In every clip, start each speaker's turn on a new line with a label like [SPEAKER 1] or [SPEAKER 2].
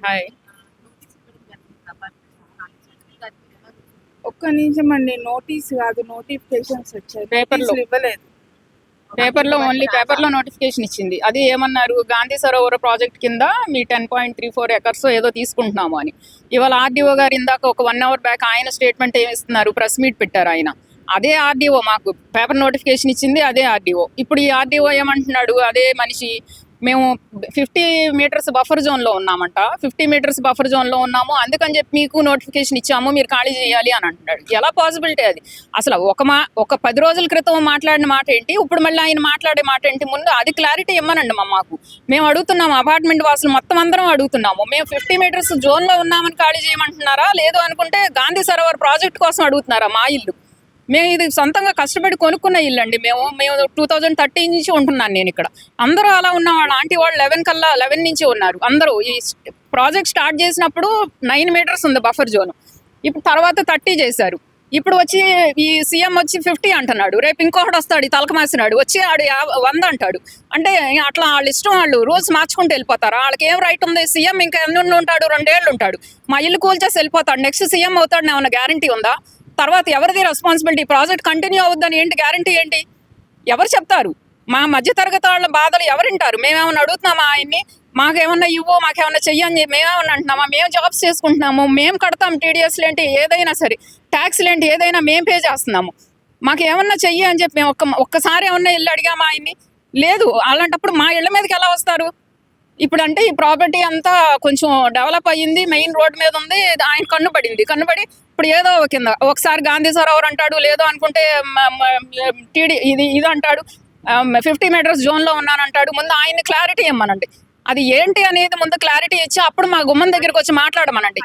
[SPEAKER 1] Hi.
[SPEAKER 2] ఒక్క నిమిషం అండి. నోటీస్ కాదు, నోటిఫికేషన్స్ వచ్చాయి.
[SPEAKER 1] పేపర్లో
[SPEAKER 2] నోటీసులు ఇవ్వలేదు.
[SPEAKER 1] ఓన్లీ పేపర్లో నోటిఫికేషన్ ఇచ్చింది. అది ఏమన్నారు, గాంధీ సరోవర ప్రాజెక్ట్ కింద మీ 10.34 ఎకర్స్ ఏదో తీసుకుంటున్నాము అని. ఇవాళ ఆర్డీఓ గారు ఇందాక ఒక 1 అవర్ బ్యాక్ ఆయన స్టేట్మెంట్ ఏమి ఇస్తున్నారు, ప్రెస్ మీట్ పెట్టారు ఆయన. అదే ఆర్డీఓ మాకు పేపర్ నోటిఫికేషన్ ఇచ్చింది, అదే ఆర్డీఓ. ఇప్పుడు ఈ ఆర్డీఓ ఏమంటున్నాడు, అదే మనిషి మేము 50 మీటర్స్ బఫర్ జోన్లో ఉన్నామంట, 50 మీటర్స్ బఫర్ జోన్లో ఉన్నాము, అందుకని చెప్పి మీకు నోటిఫికేషన్ ఇచ్చాము, మీరు ఖాళీ చేయాలి అని అంటున్నాడు. ఎలా పాసిబిలిటీ అది? అసలు ఒక 10 రోజుల క్రితం మాట్లాడిన మాట ఏంటి, ఇప్పుడు మళ్ళీ ఆయన మాట్లాడే మాట ఏంటి? ముందు అది క్లారిటీ ఇవ్వనండి మాకు. మేము అడుగుతున్నాము, అపార్ట్మెంట్ వాసులు మొత్తం అందరం అడుగుతున్నాము, మేము 50 మీటర్స్ జోన్లో ఉన్నామని ఖాళీ చేయమంటున్నారా, లేదు అనుకుంటే గాంధీ సరోవర్ ప్రాజెక్ట్ కోసం అడుగుతున్నారా మా ఇల్లు? మేము ఇది సొంతంగా కష్టపడి కొనుక్కున్న ఇల్లు అండి. మేము 2013 నుంచి ఉంటున్నాను నేను ఇక్కడ. అందరూ అలా ఉన్న వాళ్ళు ఆంటీ వాళ్ళు 11 నుంచి ఉన్నారు అందరూ. ఈ ప్రాజెక్ట్ స్టార్ట్ చేసినప్పుడు 9 మీటర్స్ ఉంది బఫర్ జోన్, ఇప్పుడు తర్వాత 30 చేశారు. ఇప్పుడు వచ్చి ఈ సీఎం వచ్చి 50 అంటున్నాడు, రేపు ఇంకొకటి వస్తాడు ఈ తలకమాసినాడు వచ్చి ఆడు 100 అంటాడు. అంటే అట్లా వాళ్ళ ఇష్టం, వాళ్ళు రూల్స్ మార్చుకుంటూ వెళ్ళిపోతారు. వాళ్ళకి ఏం రైట్ ఉంది? సీఎం ఇంకా ఎన్ని ఉంటాడు, 2 ఏళ్ళు ఉంటాడు, మా ఇల్లు కూల్చేసి వెళ్ళిపోతాడు, నెక్స్ట్ సీఎం అవుతాడు ఏమన్నా గ్యారంటీ ఉందా? తర్వాత ఎవరిది రెస్పాన్సిబిలిటీ? ప్రాజెక్ట్ కంటిన్యూ అవుద్దని ఏంటి గ్యారంటీ ఏంటి? ఎవరు చెప్తారు? మా మధ్యతరగతి వాళ్ళ బాధలు ఎవరు వింటారు? మేమేమన్నా అడుగుతున్నామా ఆయన్ని, మాకేమన్నా ఇవ్వు, మాకేమన్నా చెయ్యని మేమేమన్నా అంటున్నామా? మేము జాబ్స్ చేసుకుంటున్నాము, మేము కడతాం టీడీఎస్లు ఏంటి, ఏదైనా సరే ట్యాక్స్లు ఏంటి, ఏదైనా మేము పే చేస్తున్నాము, మాకేమన్నా చెయ్యి అని చెప్పి మేము ఒక్కసారి ఏమన్నా ఇల్లు అడిగామా ఆయన్ని? లేదు. అలాంటప్పుడు మా ఇళ్ళ మీదకి ఎలా వస్తారు? ఇప్పుడు అంటే ఈ ప్రాపర్టీ అంతా కొంచెం డెవలప్ అయ్యింది, మెయిన్ రోడ్ మీద ఉంది, ఆయన కన్నుపడి ఇప్పుడు ఏదో కింద ఒకసారి గాంధీ సరోవర్ అంటాడు, లేదో అనుకుంటే ఇది అంటాడు, 50 మీటర్స్ జోన్లో ఉన్నానంటాడు. ముందు ఆయన్ని క్లారిటీ ఇమ్మనండి, అది ఏంటి అనేది ముందు క్లారిటీ ఇచ్చి అప్పుడు మా గుమ్మం దగ్గరికి వచ్చి మాట్లాడమనండి.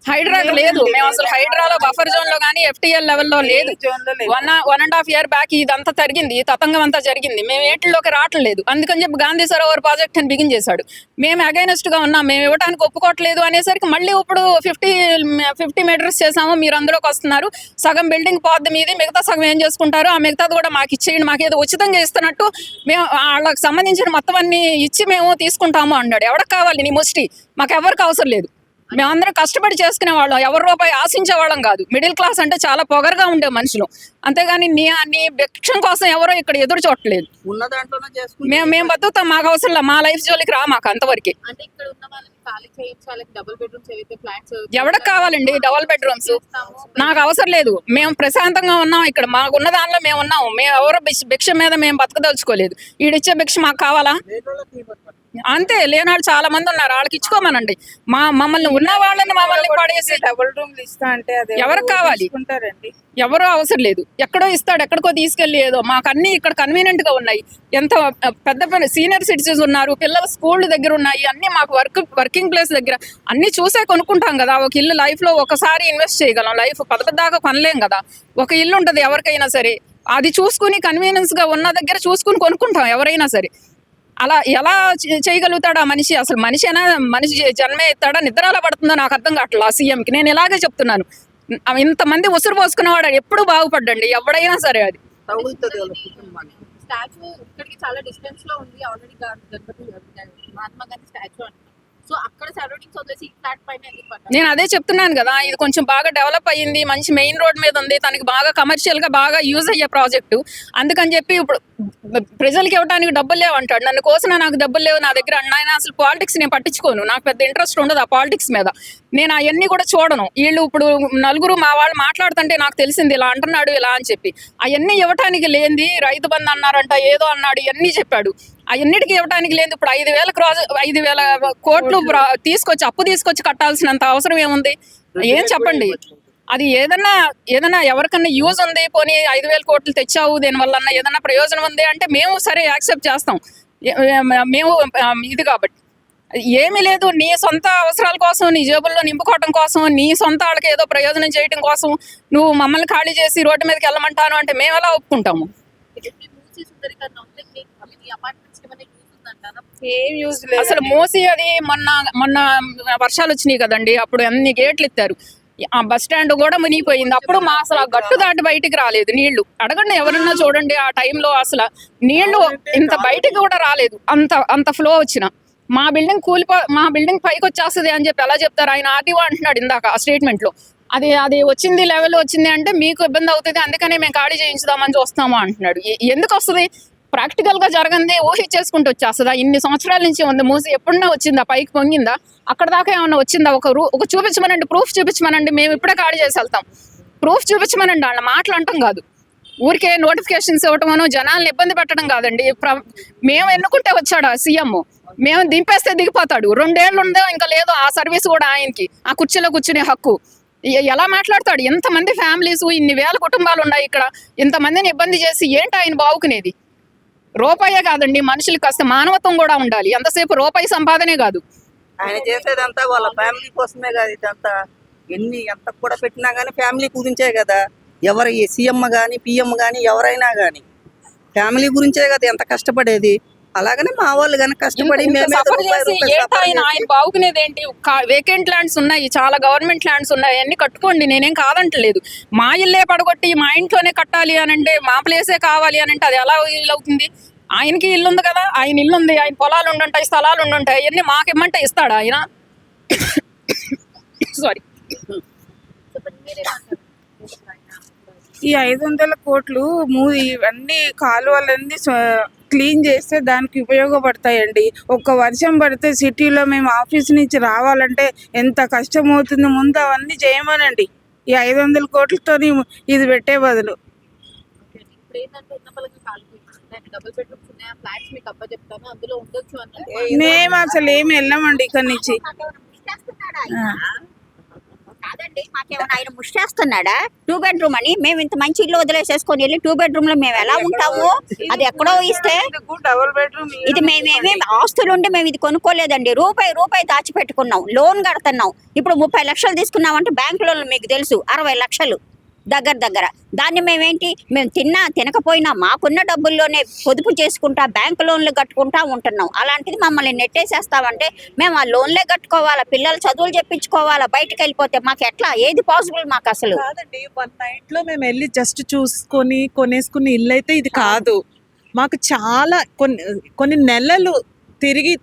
[SPEAKER 1] హైడ్రా లేదు, మేము అసలు హైడ్రాలో బఫర్ జోన్ లో కానీ ఎఫ్టీఎల్ లెవెల్లో లేదు. 1.5 year బ్యాక్ ఇదంతా జరిగింది, ఈ తతంగం అంతా జరిగింది. మేము ఏటిలోకి రావట్లేదు, అందుకని చెప్పి గాంధీ సరోవర్ ప్రాజెక్ట్ అని బిగిన్ చేశాడు. మేము అగైనెస్ట్ గా ఉన్నాం, మేము ఇవ్వడానికి ఒప్పుకోవట్లేదు అనేసరికి మళ్ళీ ఇప్పుడు 50 మీటర్స్ చేసాము, మీరు అందులోకి వస్తున్నారు, సగం బిల్డింగ్ పోద్ది మీది, మిగతా సగం ఏం చేసుకుంటారు, ఆ మిగతాది కూడా మాకు ఇచ్చేయండి, మాకేదో ఉచితంగా ఇస్తున్నట్టు మేము వాళ్ళకి సంబంధించిన మొత్తం అన్ని ఇచ్చి మేము తీసుకుంటాము అన్నాడు. ఎవరికి కావాలి నీ ముష్టి? మాకెవరికి అవసరం లేదు, మేమందరం కష్టపడి చేసుకునే వాళ్ళం, ఎవరి రూపాయి ఆశించే వాళ్ళం కాదు. మిడిల్ క్లాస్ అంటే చాలా పొగరుగా ఉండే మనుషులు, అంతేగాని నీ భిక్షం కోసం ఎవరో ఇక్కడ ఎదురు చూడట్లేదు. మేము బతుకుతాం, మాకు అవసరం, మా లైఫ్ జోలికి రా మాకు అంతవరకు. ఎవరికి కావాలండి డబుల్ బెడ్రూమ్స్? నాకు అవసరం లేదు, మేము ప్రశాంతంగా ఉన్నాం ఇక్కడ, మాకున్న దానిలో మేము ఉన్నాము, మేము ఎవరో భిక్ష మీద మేము బతకదలుచుకోలేదు. ఈడిచ్చే భిక్ష మాకు కావాలా? అంతే, లేనాడు చాలా మంది ఉన్నారు, వాళ్ళకి ఇచ్చుకోమనండి. మమ్మల్ని ఉన్న వాళ్ళని మమ్మల్ని పడేసి
[SPEAKER 2] డబుల్ రూమ్లు ఇస్తా అంటే
[SPEAKER 1] ఎవరికి కావాలి? ఎవరో అవసరం లేదు, ఎక్కడో ఇస్తాడు, ఎక్కడికో తీసుకెళ్లి ఏదో. మాకు అన్ని ఇక్కడ కన్వీనియంట్ గా ఉన్నాయి, ఎంత పెద్ద సీనియర్ సిటిజన్స్ ఉన్నారు, పిల్లల స్కూల్ దగ్గర ఉన్నాయి, అన్ని మాకు వర్కింగ్ ప్లేస్ దగ్గర అన్ని చూసే కొనుక్కుంటాం కదా. ఒక ఇల్లు లైఫ్ లో ఒకసారి ఇన్వెస్ట్ చేయగలం, లైఫ్ దాకా కొనలేం కదా. ఒక ఇల్లు ఉంటది ఎవరికైనా సరే, అది చూసుకుని కన్వీనియన్స్ గా ఉన్న దగ్గర చూసుకుని కొనుక్కుంటాం ఎవరైనా సరే. అలా ఎలా చేయగలుగుతాడు ఆ మనిషి? అసలు మనిషి జన్మే ఎత్తాడా, నిద్రలో పడుతుందో నాకు అర్థం కావట్లేదు ఆ సీఎంకి. నేను ఇలాగే చెప్తున్నాను, ఇంతమంది ఉసురు పోసుకునేవాడు ఎప్పుడు బాగుపడ్డండి ఎవడైనా సరే. అది
[SPEAKER 3] స్టాచ్యూ ఇక్కడికి చాలా డిస్టెన్స్ లో ఉంది ఆల్రెడీ, మహాత్మా గాంధీ స్టాచ్యూ అంటే. సో అక్కడ సరౌండింగ్స్ వదిలేసి ఫ్లాట్ పైన
[SPEAKER 1] నేను అదే చెప్తున్నాను కదా, ఇది కొంచెం బాగా డెవలప్ అయ్యింది, మంచి మెయిన్ రోడ్ మీద ఉంది, తనకి బాగా కమర్షియల్ గా బాగా యూజ్ అయ్యే ప్రాజెక్టు. అందుకని చెప్పి ఇప్పుడు ప్రజలకి ఇవ్వడానికి డబ్బులు లేవు అంటాడు, నన్ను కోసిన నాకు డబ్బులు లేవు నా దగ్గర. నేను అసలు పాలిటిక్స్ నేను పట్టించుకోను, నాకు పెద్ద ఇంట్రెస్ట్ ఉండదు ఆ పాలిటిక్స్ మీద, నేను అవన్నీ కూడా చూడను. వీళ్ళు ఇప్పుడు నలుగురు మా వాళ్ళు మాట్లాడుతుంటే నాకు తెలిసింది ఇలా అంటున్నాడు ఇలా అని చెప్పి, అవన్నీ ఇవ్వటానికి లేనిది రైతు బంధు అన్నారంట, ఏదో అన్నాడు, ఇవన్నీ చెప్పాడు. అవన్నిటికీ ఇవ్వడానికి లేదు. ఇప్పుడు 5,000 కోట్లు అప్పు తీసుకొచ్చి కట్టాల్సినంత అవసరం ఏముంది? ఏం చెప్పండి? అది ఏదన్నా ఎవరికన్నా యూజ్ ఉంది, పోనీ 5,000 కోట్లు తెచ్చావు దీనివల్ల ఏదన్నా ప్రయోజనం ఉంది అంటే మేము సరే యాక్సెప్ట్ చేస్తాం, మేము ఇది కాబట్టి. ఏమీ లేదు, నీ సొంత అవసరాల కోసం, నీ జేబుల్లో నింపుకోవడం కోసం, నీ సొంత వాళ్ళకి ఏదో ప్రయోజనం చేయడం కోసం నువ్వు మమ్మల్ని ఖాళీ చేసి రోడ్డు మీదకి వెళ్ళమంటాను అంటే మేము ఎలా ఒప్పుకుంటాము? అసలు మోసి అది మొన్న వర్షాలు వచ్చినాయి కదండి, అప్పుడు అన్ని గేట్లు ఎత్తారు, ఆ బస్ స్టాండ్ కూడా మునిగిపోయింది. అప్పుడు మా అసలు గట్టు దాటి బయటికి రాలేదు నీళ్లు. అడగండి ఎవరన్నా చూడండి, ఆ టైంలో అసలు నీళ్లు ఇంత బయటికి కూడా రాలేదు, అంత ఫ్లో వచ్చిన. మా బిల్డింగ్ పైకి వచ్చేస్తుంది అని చెప్పి ఎలా చెప్తారు? ఆయన ఆర్డీఓ అంటున్నాడు ఇందాక ఆ స్టేట్మెంట్ లో. అది వచ్చింది లెవెల్ వచ్చింది అంటే మీకు ఇబ్బంది అవుతుంది, అందుకనే మేము ఖాళీ చేయించుదామని చూస్తాము అంటున్నాడు. ఎందుకు వస్తుంది? ప్రాక్టికల్ గా జరగంది ఊహించేసుకుంటూ వచ్చేస్తుందా? ఇన్ని సంవత్సరాల నుంచి ఉంది మూసి, ఎప్పుడన్నా వచ్చిందా? పైకి పొంగిందా? అక్కడ దాకా ఏమన్నా వచ్చిందా? ఒక చూపించమనండి, ప్రూఫ్ చూపించమనండి, మేము ఇప్పుడే ఖాళీ చేసి వెళ్తాం. ప్రూఫ్ చూపించమనండి, వాళ్ళ మాటలు అంటాం కాదు. ఊరికే నోటిఫికేషన్స్ ఇవ్వటమనో జనాలను ఇబ్బంది పెట్టడం కాదండి. మేము ఎన్నుకుంటే వచ్చాడు సీఎం, మేము దింపేస్తే దిగిపోతాడు. 2 ఏళ్ళు ఉందో ఇంకా లేదు ఆ సర్వీస్ కూడా ఆయనకి, ఆ కుర్చీలో కూర్చునే హక్కు. ఎలా మాట్లాడతాడు? ఎంతమంది ఫ్యామిలీస్, ఇన్ని వేల కుటుంబాలు ఉన్నాయి ఇక్కడ, ఇంతమందిని ఇబ్బంది చేసి ఏంటి ఆయన బావుకునేది? రూపాయే కాదండి, మనుషులకి కాస్త మానవత్వం కూడా ఉండాలి. ఎంతసేపు రూపాయి సంపాదనే కాదు.
[SPEAKER 4] ఆయన చేసేదంతా వాళ్ళ ఫ్యామిలీ కోసమే కదా. ఇదంతా ఎంత కూడా పెట్టినా గానీ ఫ్యామిలీ గురించే కదా. ఎవరు సీఎం గానీ పిఎం గానీ ఎవరైనా గానీ ఫ్యామిలీ గురించే కదా ఎంత కష్టపడేది. అలాగనే మా వాళ్ళు కానీ కష్టపడి
[SPEAKER 1] సఫర్ చేసి ఆయన బాగుకునేది ఏంటి? వేకెంట్ ల్యాండ్స్ ఉన్నాయి, చాలా గవర్నమెంట్ ల్యాండ్స్ ఉన్నాయి, అన్ని కట్టుకోండి, నేనేం కాదంటలేదు. మా ఇల్లే పడగొట్టి మా ఇంట్లోనే కట్టాలి అని అంటే, మా ప్లేసే కావాలి అని అంటే అది ఎలా అవుతుంది? ఆయనకి ఇల్లు ఉంది కదా, ఆయన ఇల్లు ఉంది, ఆయన పొలాలు ఉండుంటాయి, స్థలాలు ఉండుంటాయి, అవన్నీ మాకు ఇమ్మంటే ఇస్తాడా ఆయన? సారీ.
[SPEAKER 2] ఈ 500 కోట్లు ఇవన్నీ కాలువలన్నీ క్లీన్ చేస్తే దానికి ఉపయోగపడతాయండి. ఒక్క వర్షం పడితే సిటీలో మేము ఆఫీస్ నుంచి రావాలంటే ఎంత కష్టం అవుతుంది. ముందు అవన్నీ చేయమనండి. ఈ 500 కోట్లతో ఇది పెట్టే బదులు. మేము అసలు ఏమి వెళ్ళామండి ఇక్కడ నుంచి.
[SPEAKER 5] కాదండి, మాకేమన్నా ఆయన ముష్టేస్తున్నాడా? 2 బెడ్రూమ్ అని మేము ఇంత మంచి ఇల్లు వదిలేసేసుకొని వెళ్ళి 2 బెడ్రూమ్ లో మేము ఎలా ఉంటాము? అది ఎక్కడో ఇస్తే
[SPEAKER 2] డబుల్ బెడ్రూమ్
[SPEAKER 5] ఇది మేమేమి ఆస్తులు ఉండి మేము ఇది కొనుక్కోలేదండి. రూపాయి దాచిపెట్టుకున్నాం, లోన్ కడుతున్నాం. ఇప్పుడు 30 లక్షలు తీసుకున్నామంటే బ్యాంక్ లోన్లు మీకు తెలుసు 60 లక్షలు దగ్గర. దాన్ని మేము తినకపోయినా మాకున్న డబ్బుల్లోనే పొదుపు చేసుకుంటా బ్యాంక్ లోన్లు కట్టుకుంటా ఉంటున్నాం. అలాంటిది మమ్మల్ని నెట్టేసేస్తామంటే మేము ఆ లోన్లే కట్టుకోవాలా, పిల్లలు చదువులు చెప్పించుకోవాలా, బయటకు వెళ్ళిపోతే మాకు ఎట్లా? ఏది పాసిబుల్ మాకు అసలు?
[SPEAKER 6] కాదండి, 1 నైట్ లో మేము వెళ్ళి జస్ట్ చూసుకొని కొనేసుకునే ఇల్లు అయితే ఇది కాదు. మాకు చాలా కొన్ని నెలలు తిరిగి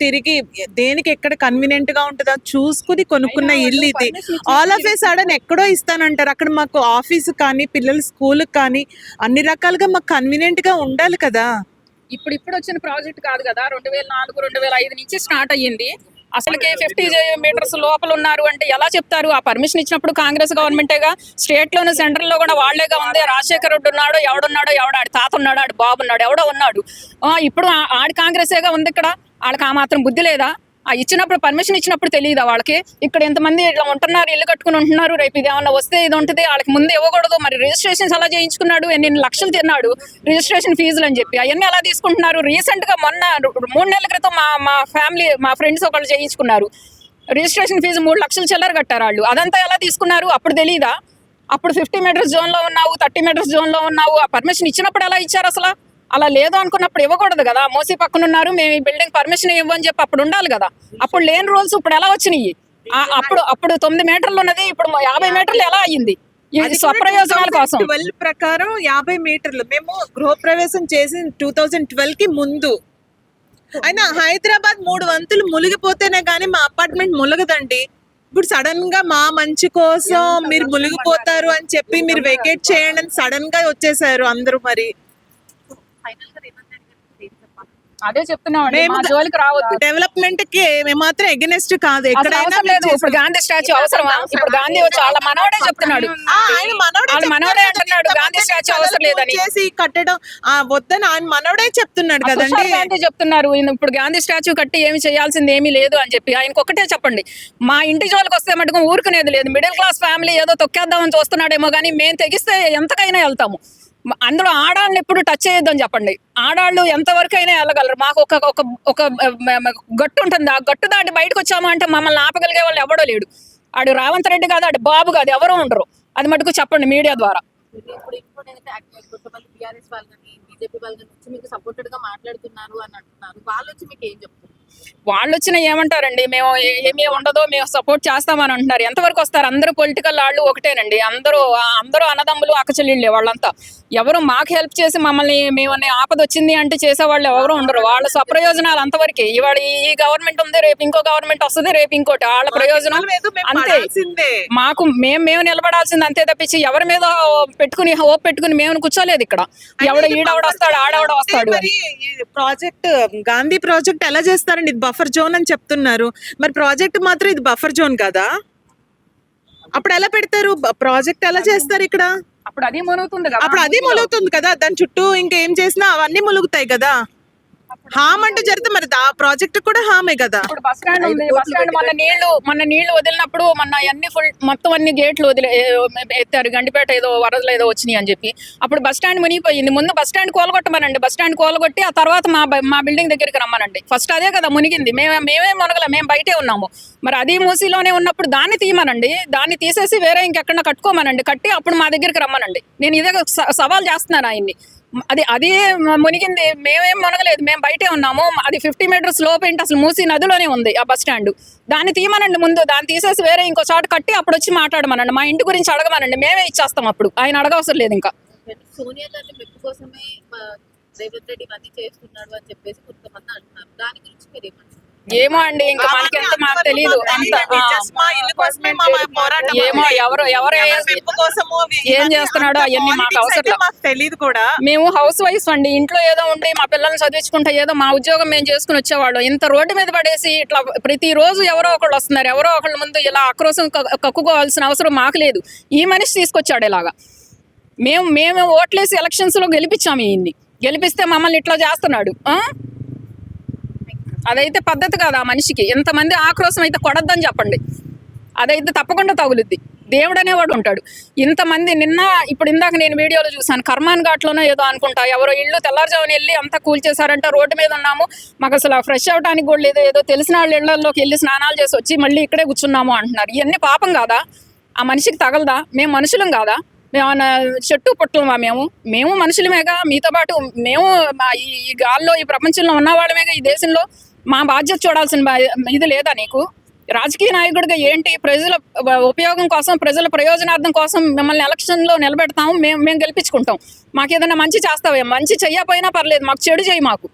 [SPEAKER 6] దేనికి ఎక్కడ కన్వీనియంట్ గా ఉంటుందో చూసుకుని కొనుక్కున్న ఇల్లు ఇది. ఆల్ ఆఫ్ ఏ సడన్ ఎక్కడో ఇస్తానంటారు. అక్కడ మాకు ఆఫీస్ కానీ పిల్లల స్కూల్ కానీ అన్ని రకాలుగా మాకు కన్వీనియంట్ గా ఉండాలి కదా.
[SPEAKER 1] ఇప్పుడు వచ్చిన ప్రాజెక్ట్ కాదు కదా, 2004, 2005 నుంచి స్టార్ట్ అయ్యింది. అసలుకి 50 మీటర్స్ లోపల ఉన్నారు అంటే ఎలా చెప్తారు? ఆ పర్మిషన్ ఇచ్చినప్పుడు కాంగ్రెస్ గవర్నమెంటేగా, స్టేట్ లోను సెంట్రల్ లో కూడా వాళ్లేగా ఉంది. రాజశేఖర రెడ్డి ఉన్నాడు, ఆడి తాత ఉన్నాడు, ఆడి బాబు ఉన్నాడు, ఎవడో ఉన్నాడు. ఇప్పుడు ఆడి కాంగ్రెసేగా ఉంది ఇక్కడ. వాళ్ళకి ఆ మాత్రం బుద్ధి లేదా? ఇచ్చినప్పుడు పర్మిషన్ ఇచ్చినప్పుడు తెలియదా వాళ్ళకి? ఇక్కడ ఎంతమంది ఇట్లా ఉంటున్నారు, ఇల్లు కట్టుకుని ఉంటున్నారు, రేపు ఇది ఏమన్నా వస్తే ఇది ఉంటుంది, వాళ్ళకి ముందు ఇవ్వకూడదు. మరి రిజిస్ట్రేషన్స్ ఎలా చేయించుకున్నాడు? ఎన్ని లక్షలు తిన్నాడు రిజిస్ట్రేషన్ ఫీజులు అని చెప్పి, అవన్నీ ఎలా తీసుకుంటున్నారు? రీసెంట్ గా మొన్న 3 నెలల క్రితం మా ఫ్రెండ్స్ ఒకళ్ళు చేయించుకున్నారు. రిజిస్ట్రేషన్ ఫీజు 3 లక్షలు చిల్లర కట్టారు వాళ్ళు. అదంతా ఎలా తీసుకున్నారు? అప్పుడు తెలీదా? అప్పుడు 50 మీటర్స్ జోన్ లో ఉన్నావు, 30 మీటర్స్ జోన్ లో ఉన్నావు. ఆ పర్మిషన్ ఇచ్చినప్పుడు ఎలా ఇచ్చారు అసలు? అలా లేదు అనుకున్నప్పుడు ఇవ్వకూడదు కదా. మోసి పక్కన ఉన్నారు, మేము ఈ బిల్డింగ్ పర్మిషన్ ఇవ్వని చెప్పి అప్పుడు ఉండాలి కదా. అప్పుడు లేని రూల్స్ ఇప్పుడు ఎలా వచ్చినాయి? అప్పుడు 9 మీటర్లు ఉన్నది, ఇప్పుడు 50 మీటర్లు ఎలా అయ్యింది? స్వప్రయోజనాల కోసం
[SPEAKER 6] 2012 ప్రకారం 50 మీటర్లు. మేము గృహప్రవేశం చేసి 2012 కి ముందు. అయినా హైదరాబాద్ 3 వంతులు మునిగిపోతేనే కానీ మా అపార్ట్మెంట్ ములగదండి. ఇప్పుడు సడన్ గా మా మంచి కోసం మీరు మునిగిపోతారు అని చెప్పి మీరు వెకేట్ చేయండి అని సడన్ గా వచ్చేసారు అందరూ. మరి
[SPEAKER 1] అదే చెప్తున్నాం, జోలికి రావద్దు.
[SPEAKER 6] డెవలప్మెంట్ కి మేము మాత్రం ఎగనెస్ట్ కాదు. ఎక్కడైనా
[SPEAKER 1] లేదు. ఇప్పుడు గాంధీ స్టాచ్యూ అవసరమా? ఇప్పుడు గాంధీ వచ్చి వాళ్ళ మనవడే చెప్తున్నాడు, మనవడే అంటున్నాడు గాంధీ స్టాచ్యూ అవసరం లేదని.
[SPEAKER 6] చేసి కట్టడం వద్దని ఆయన మనవడే చెప్తున్నాడు కదండి.
[SPEAKER 1] గాంధీ చెప్తున్నారు ఇప్పుడు గాంధీ స్టాచ్యూ కట్టి ఏమి చేయాల్సింది ఏమీ లేదు అని చెప్పి. ఆయనకు ఒకటే చెప్పండి, మా ఇంటి జోలికి వస్తే మటుకు ఊరుకునేది లేదు. మిడిల్ క్లాస్ ఫ్యామిలీ ఏదో తొక్కేద్దామని చూస్తున్నాడేమో కానీ మేము తెగిస్తే ఎంతకైనా వెళ్తాము. అందులో ఆడాళ్ళని ఎప్పుడు టచ్ చేయొద్దని చెప్పండి. ఆడాళ్ళు ఎంతవరకు అయినా వెళ్ళగలరు. మాకు ఒక గట్టు ఉంటుంది, ఆ గట్టు దాటి బయటకు వచ్చామా అంటే మమ్మల్ని ఆపగలిగే వాళ్ళు ఎవడో లేడు. ఆడు రేవంత్ రెడ్డి కాదు, ఆడు బాబు కాదు, ఎవరో ఉండరు. అది మటుకు చెప్పండి మీడియా ద్వారా.
[SPEAKER 3] కొంతమంది టీఆర్ఎస్ వాళ్ళు కానీ బీజేపీ వాళ్ళు కానీ వచ్చి మీకు సపోర్టెడ్ గా మాట్లాడుతున్నారు అని అంటున్నారు. వాళ్ళు వచ్చి మీకు ఏం చెప్తారు?
[SPEAKER 1] వాళ్ళు వచ్చినా ఏమంటారండి, మేము ఏమీ ఉండదో మేము సపోర్ట్ చేస్తామని అంటున్నారు. ఎంతవరకు వస్తారు? అందరూ పొలిటికల్ వాళ్ళు ఒకటేనండి, అందరూ అన్నదమ్ములు అక్కచెల్లెళ్ళే వాళ్ళంతా. ఎవరు మాకు హెల్ప్ చేసి మమ్మల్ని మేమన్నా ఆపద వచ్చింది అంటే చేసేవాళ్ళు ఎవరు ఉండరు. వాళ్ళ స్వప్రయోజనాలు అంతవరకే. ఇవాళ ఈ గవర్నమెంట్ ఉంది, రేపు ఇంకో గవర్నమెంట్ వస్తుంది, రేపు ఇంకోటి. వాళ్ళ ప్రయోజనం అంతే. మాకు మేము నిలబడాల్సింది అంతే తప్పించి ఎవరి మీద పెట్టుకుని హోప్ పెట్టుకుని మేము కూర్చోలేదు ఇక్కడ. ఈడవడ వస్తాడు, ఆడవడ వస్తాడు అని.
[SPEAKER 6] ప్రాజెక్ట్ గాంధీ ప్రాజెక్ట్ ఎలా చేస్తారండి? ఇది బఫర్ జోన్ అని చెప్తున్నారు, మరి ప్రాజెక్ట్ మాత్రం ఇది బఫర్ జోన్ కదా, అప్పుడు ఎలా పెడతారు? ప్రాజెక్ట్ ఎలా చేస్తారు ఇక్కడ?
[SPEAKER 1] అప్పుడు అది మునుగుతుంది కదా.
[SPEAKER 6] అప్పుడు అది ములుగుతుంది కదా, దాని చుట్టూ ఇంకేం చేసినా అవన్నీ ములుగుతాయి కదా. హామ్ అంటూ జరిగితే మరి ఆ ప్రాజెక్ట్ కూడా హామే కదా.
[SPEAKER 1] ఇప్పుడు బస్ స్టాండ్ ఉంది, బస్ స్టాండ్ మొన్న నీళ్లు వదిలినప్పుడు అన్ని మొత్తం అన్ని గేట్లు ఎత్తారు. గండిపేట ఏదో వరదలు ఏదో వచ్చినాయి అని చెప్పి అప్పుడు బస్ స్టాండ్ మునిగిపోయింది. ముందు బస్ స్టాండ్ కోలగొట్టమనండి, బస్ స్టాండ్ కోలగొట్టి ఆ తర్వాత మా బిల్డింగ్ దగ్గరికి రమ్మనండి. ఫస్ట్ అదే కదా మునిగింది. మేమే మునగల, మేము బయటే ఉన్నాము. మరి అది మూసీలోనే ఉన్నప్పుడు దాన్ని తీయమనండి, దాన్ని తీసేసి వేరే ఇంకెక్కడ కట్టుకోమనండి, కట్టి అప్పుడు మా దగ్గరికి రమ్మనండి. నేను ఇదే సవాల్ చేస్తున్నాను ఆయన్ని. అది మునిగింది, మేమేం మునగలేదు, మేము బయటే ఉన్నాము. అది 50 మీటర్స్ లోపేంటి, అసలు మూసీ నదిలోనే ఉంది ఆ బస్ స్టాండ్. దాన్ని తీయమనండి ముందు, దాన్ని తీసేసి వేరే ఇంకో చోట కట్టి అప్పుడు వచ్చి మాట్లాడమనండి. మా ఇంటి గురించి అడగమనండి, మేమే ఇచ్చేస్తాం. అప్పుడు ఆయన అడగవసరం లేదు ఇంకా.
[SPEAKER 3] సోనియా గాంధీ మెప్పు కోసమే రేవంత్ రెడ్డి ఇవన్నీ చేస్తున్నాడు అని చెప్పేసి కొంతమంది అంటున్నారు. దాని గురించి మీరు ఏమంటారు?
[SPEAKER 1] ఏమో అండి, ఇంకా మనకెంత మాకు తెలియదు అంత. ఏమో ఎవరు ఏం చేస్తున్నాడో అవన్నీ మాకు అవసరం
[SPEAKER 6] తెలియదు కూడా.
[SPEAKER 1] మేము హౌస్ వైఫ్ అండి, ఇంట్లో ఏదో ఉండి మా పిల్లల్ని చదివించుకుంటే ఏదో మా ఉద్యోగం మేము చేసుకుని వచ్చేవాళ్ళం. ఇంత రోడ్డు మీద పడేసి ఇట్లా ప్రతిరోజు ఎవరో ఒకళ్ళు వస్తున్నారు, ఎవరో ఒకళ్ళ ముందు ఇలా ఆక్రోశం కక్కుకోవాల్సిన అవసరం మాకు లేదు. ఈ మనిషి తీసుకొచ్చాడు ఇలాగా. మేము ఓట్లేసి ఎలక్షన్స్ లో గెలిపించాము. ఈయన్ని గెలిపిస్తే మమ్మల్ని ఇట్లా చేస్తున్నాడు. అదైతే పద్ధతి కాదు. ఆ మనిషికి ఎంతమంది ఆక్రోశం అయితే కొడద్దని చెప్పండి, అదైతే తప్పకుండా తగులుద్ది. దేవుడు అనేవాడు ఉంటాడు. ఇంతమంది ఇప్పుడు ఇందాక నేను వీడియోలో చూసాను, కర్మాన్ ఘాట్లోనో ఏదో అనుకుంటా, ఎవరో ఇల్లు తెల్లారుజామున వెళ్ళి అంతా కూల్చేశారంట. రోడ్డు మీద ఉన్నాము, మాకు అసలు ఫ్రెష్ అవడానికి కూడా లేదు, ఏదో తెలిసిన వాళ్ళ ఇళ్లలోకి వెళ్ళి స్నానాలు చేసి వచ్చి మళ్ళీ ఇక్కడే కూర్చున్నాము అంటున్నారు. ఇవన్నీ పాపం కాదా? ఆ మనిషికి తగలదా? మేము మనుషులం కాదా? మేమన్నా చెట్టు పుట్టలమా? మేము మనుషులమేగా, మీతో పాటు మేము ఈ గాల్లో ఈ ప్రపంచంలో ఉన్నవాళ్ళమేగా. ఈ దేశంలో మా బాధ్యత చూడాల్సిన ఇది లేదా నీకు? రాజకీయ నాయకుడిగా ఏంటి? ప్రజల ఉపయోగం కోసం, ప్రజల ప్రయోజనార్థం కోసం మిమ్మల్ని ఎలక్షన్లో నిలబెడతాము, మేము గెలిపించుకుంటాం. మాకు ఏదైనా మంచి చేస్తావేమో, మంచి చెయ్యకపోయినా పర్లేదు, మాకు చెడు చేయి. మాకు